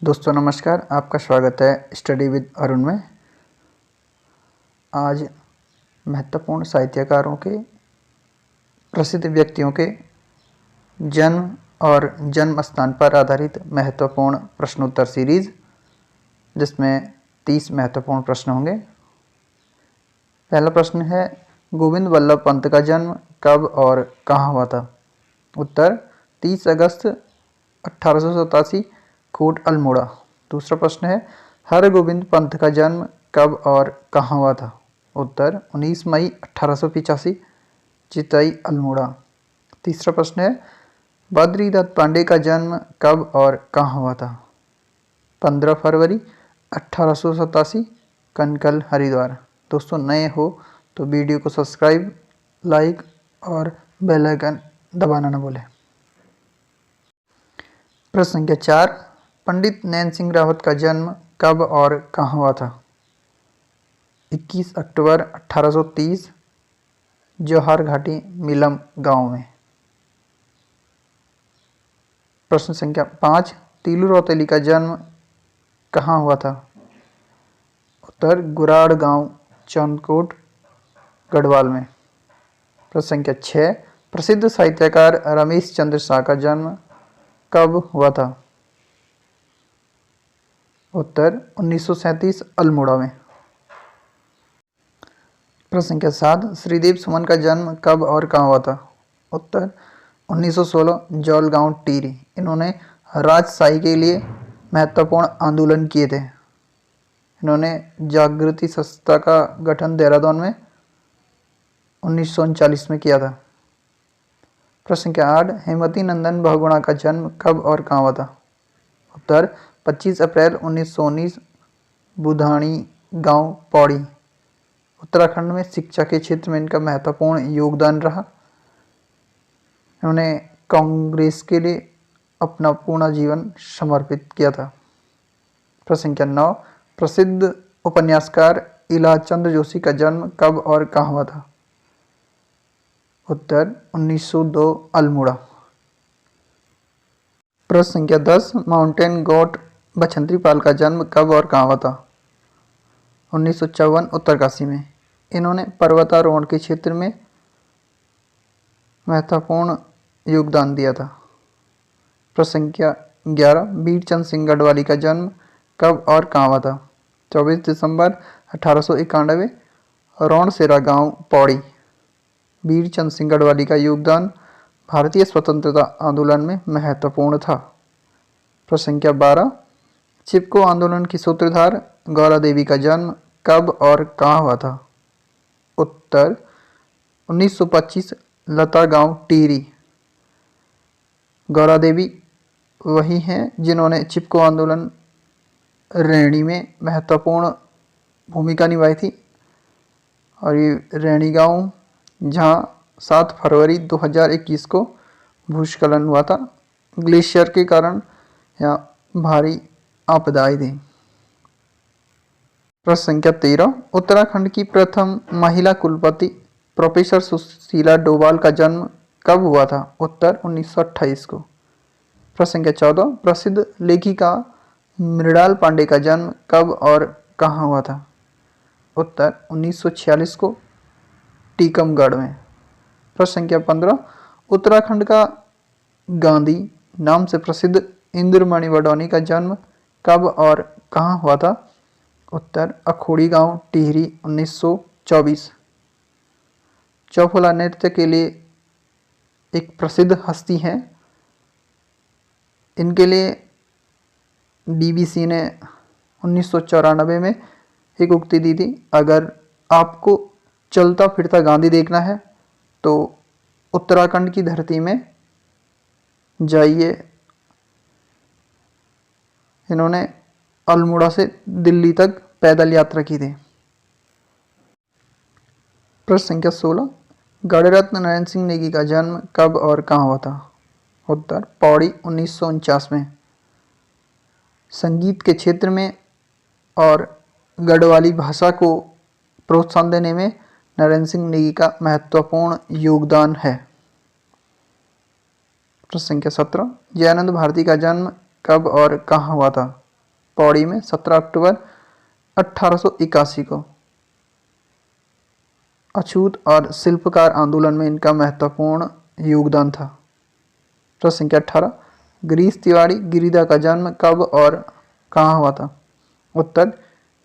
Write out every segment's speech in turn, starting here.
दोस्तों नमस्कार, आपका स्वागत है स्टडी विद अरुण में। आज महत्वपूर्ण साहित्यकारों के, प्रसिद्ध व्यक्तियों के जन्म और जन्म स्थान पर आधारित महत्वपूर्ण प्रश्नोत्तर सीरीज, जिसमें 30 महत्वपूर्ण प्रश्न होंगे। पहला प्रश्न है, गोविंद वल्लभ पंत का जन्म कब और कहाँ हुआ था? उत्तर 30 अगस्त 1887, कोट अल्मोड़ा। दूसरा प्रश्न है, हरगोविंद पंत का जन्म कब और कहाँ हुआ था? उत्तर 19 मई 1885, चितई अल्मोड़ा। तीसरा प्रश्न है, बद्रीदत्त पांडे का जन्म कब और कहाँ हुआ था? 15 फरवरी 1887, कनकल हरिद्वार। दोस्तों नए हो तो वीडियो को सब्सक्राइब, लाइक और बेल आइकन दबाना न भूलें। प्रश्न संख्या 4, पंडित नैन सिंह रावत का जन्म कब और कहाँ हुआ था? 21 अक्टूबर 1830, जौहर घाटी मिलम गांव में। प्रश्न संख्या 5, तीलू रौतेली का जन्म कहाँ हुआ था? उत्तर गुराड़ गांव, चौनकोट, गढ़वाल में। प्रश्न संख्या 6, प्रसिद्ध साहित्यकार रमेश चंद्र शाह का जन्म कब हुआ था? उत्तर 1937, अल्मोड़ा में। प्रश्न संख्या 7, श्रीदेव सुमन का जन्म कब और कहाँ हुआ था? उत्तर 1916, जौलगांव टिहरी। इन्होंने राजशाही के लिए महत्वपूर्ण आंदोलन किए थे। इन्होंने जागृति संस्था का गठन देहरादून में 1939 में किया था। प्रश्न संख्या 8, हेमवती नंदन बहुगुणा का जन्म कब और कहाँ हुआ था? उत्तर 25 अप्रैल 1919, बुधानी गांव, पौड़ी। उत्तराखंड में शिक्षा के क्षेत्र में इनका महत्वपूर्ण योगदान रहा। इन्होंने कांग्रेस के लिए अपना पूर्ण जीवन समर्पित किया था। प्रश्न संख्या 9, प्रसिद्ध उपन्यासकार इलाचंद्र जोशी का जन्म कब और कहाँ हुआ था? उत्तर 1902, अल्मोड़ा। प्रश्न संख्या 10, माउंटेन गोट बछंत्री पाल का जन्म कब और कहाँ हुआ था? 1954, उत्तरकाशी में। इन्होंने पर्वतारोहण के क्षेत्र में महत्वपूर्ण योगदान दिया था। प्रश्न संख्या 11, वीरचंद सिंह गढ़वाली का जन्म कब और कहाँ हुआ था? 24 दिसंबर 1891, रौणसेरा गांव, पौड़ी। वीरचंद सिंह गढ़वाली का योगदान भारतीय स्वतंत्रता आंदोलन में महत्वपूर्ण था। प्रश्न संख्या 12, चिपको आंदोलन की सूत्रधार गौरा देवी का जन्म कब और कहाँ हुआ था? उत्तर 1925, लता गांव, टिहरी। गौरा देवी वही हैं जिन्होंने चिपको आंदोलन रैणी में महत्वपूर्ण भूमिका निभाई थी। और ये रैणी गांव जहां 7 फरवरी 2021 को भूस्खलन हुआ था, ग्लेशियर के कारण यहाँ भारी आपदा आई थी। प्रश्न संख्या 13, उत्तराखंड की प्रथम महिला कुलपति प्रोफेसर सुशीला डोभाल का जन्म कब हुआ था? उत्तर 1928 को। प्रश्न संख्या 14, प्रसिद्ध लेखिका मृणाल पांडे का जन्म कब और कहाँ हुआ था? उत्तर 1946 को, टीकमगढ़ में। प्रश्न संख्या 15, उत्तराखंड का गांधी नाम से प्रसिद्ध इंद्रमणि वडोनी का जन्म कब और कहाँ हुआ था? उत्तर अखोड़ी गांव, टिहरी, 1924। चौफुला नृत्य के लिए एक प्रसिद्ध हस्ती हैं। इनके लिए BBC ने 1994 में एक उक्ति दी थी, अगर आपको चलता फिरता गांधी देखना है तो उत्तराखंड की धरती में जाइए। इन्होंने अल्मोड़ा से दिल्ली तक पैदल यात्रा की थी। प्रश्न संख्या 16, गणरत्न नरेंद्र सिंह नेगी का जन्म कब और कहाँ हुआ था? उत्तर पौड़ी, 1949 में। संगीत के क्षेत्र में और गढ़वाली भाषा को प्रोत्साहन देने में नरेंद्र सिंह नेगी का महत्वपूर्ण योगदान है। प्रश्न संख्या 17, जयानंद भारती का जन्म कब और कहाँ हुआ था? पौड़ी में 17 अक्टूबर 1881 को। अछूत और शिल्पकार आंदोलन में इनका महत्वपूर्ण योगदान था। प्रश्न संख्या 18, गिरीश तिवारी गिरिधा का जन्म कब और कहाँ हुआ था? उत्तर,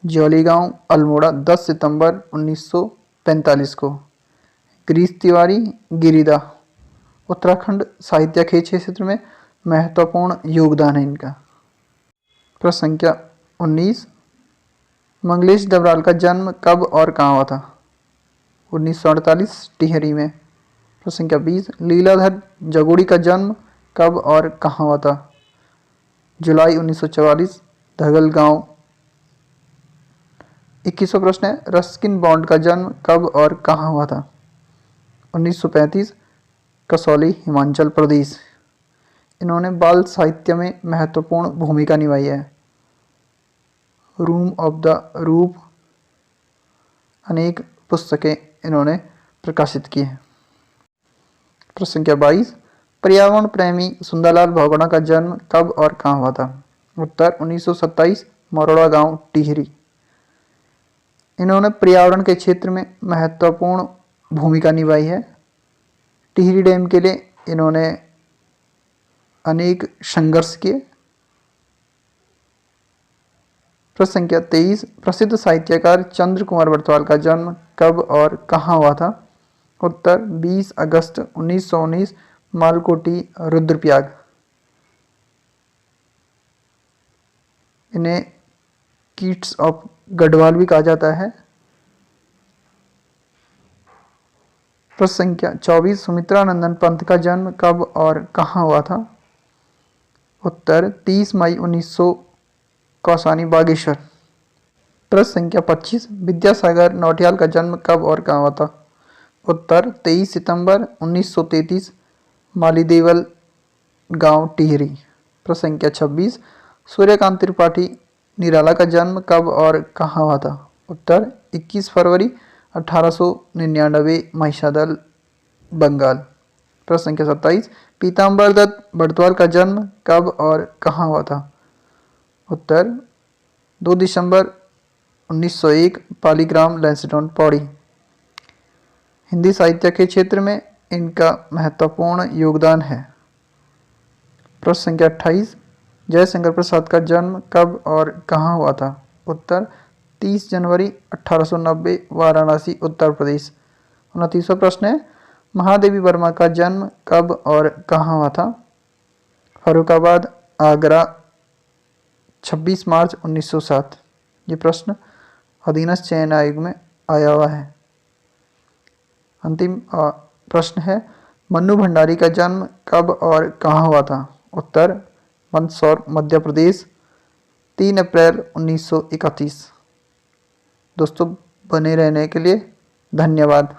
जौलीगांव अल्मोड़ा 10 सितंबर 1945 को। गिरीश तिवारी गिरिधा उत्तराखंड साहित्य के क्षेत्र में महत्वपूर्ण योगदान है इनका। प्रश्न संख्या 19, मंगलेश डबराल का जन्म कब और कहाँ हुआ था? 1948 टिहरी में। प्रश्न संख्या 20, लीलाधर जगोड़ी का जन्म कब और कहाँ हुआ था? जुलाई 1944 धगल गांव। 21वां प्रश्न है, रस्किन बॉन्ड का जन्म कब और कहाँ हुआ था? 1935 कसौली हिमाचल प्रदेश। इन्होंने बाल साहित्य में महत्वपूर्ण भूमिका निभाई है। रूम ऑफ द रूप अनेक पुस्तकें इन्होंने प्रकाशित की हैं। प्रश्न संख्या 22, पर्यावरण प्रेमी सुंदरलाल बहुगुणा का जन्म कब और कहाँ हुआ था? उत्तर, 1927 मरोड़ा गांव टिहरी। इन्होंने पर्यावरण के क्षेत्र में महत्वपूर्ण भूमिका निभाई है। टिहरी डैम के लिए इन्होंने अनेक संघर्ष किए। प्रश्न संख्या 23, प्रसिद्ध साहित्यकार चंद्र कुमार बरतवाल का जन्म कब और कहाँ हुआ था? उत्तर, 20 अगस्त 1919 मालकोटी रुद्रप्रयाग। इन्हें किड्स ऑफ गढ़वाल भी कहा जाता है। प्रश्न संख्या 24, सुमित्रा नंदन पंत का जन्म कब और कहाँ हुआ था? उत्तर, 30 मई 1900 कौसानी बागेश्वर। प्रश्न संख्या 25, विद्यासागर नौटियाल का जन्म कब और कहाँ हुआ था? उत्तर, 23 सितंबर 1933 मालीदेवल गांव टिहरी। प्रश्न संख्या 26, सूर्यकांत त्रिपाठी निराला का जन्म कब और कहाँ हुआ था? उत्तर, 21 फरवरी 1899 महिषादल बंगाल। प्रश्न संख्या 27, पीताम्बर दत्त बड़तवाल का जन्म कब और कहाँ हुआ था? उत्तर, 2 दिसंबर 1901 पालीग्राम लैंसडाउन पौड़ी। हिंदी साहित्य के क्षेत्र में इनका महत्वपूर्ण योगदान है। प्रश्न संख्या 28, जयशंकर प्रसाद का जन्म कब और कहाँ हुआ था? उत्तर, 30 जनवरी 1890 वाराणसी उत्तर प्रदेश। 29वां प्रश्न है, महादेवी वर्मा का जन्म कब और कहाँ हुआ था? फर्रुखाबाद आगरा 26 मार्च 1907। ये प्रश्न अधीनस्थ चयन आयोग में आया हुआ है। अंतिम प्रश्न है, मन्नू भंडारी का जन्म कब और कहाँ हुआ था? उत्तर, मंदसौर मध्य प्रदेश 3 अप्रैल 1931। दोस्तों, बने रहने के लिए धन्यवाद।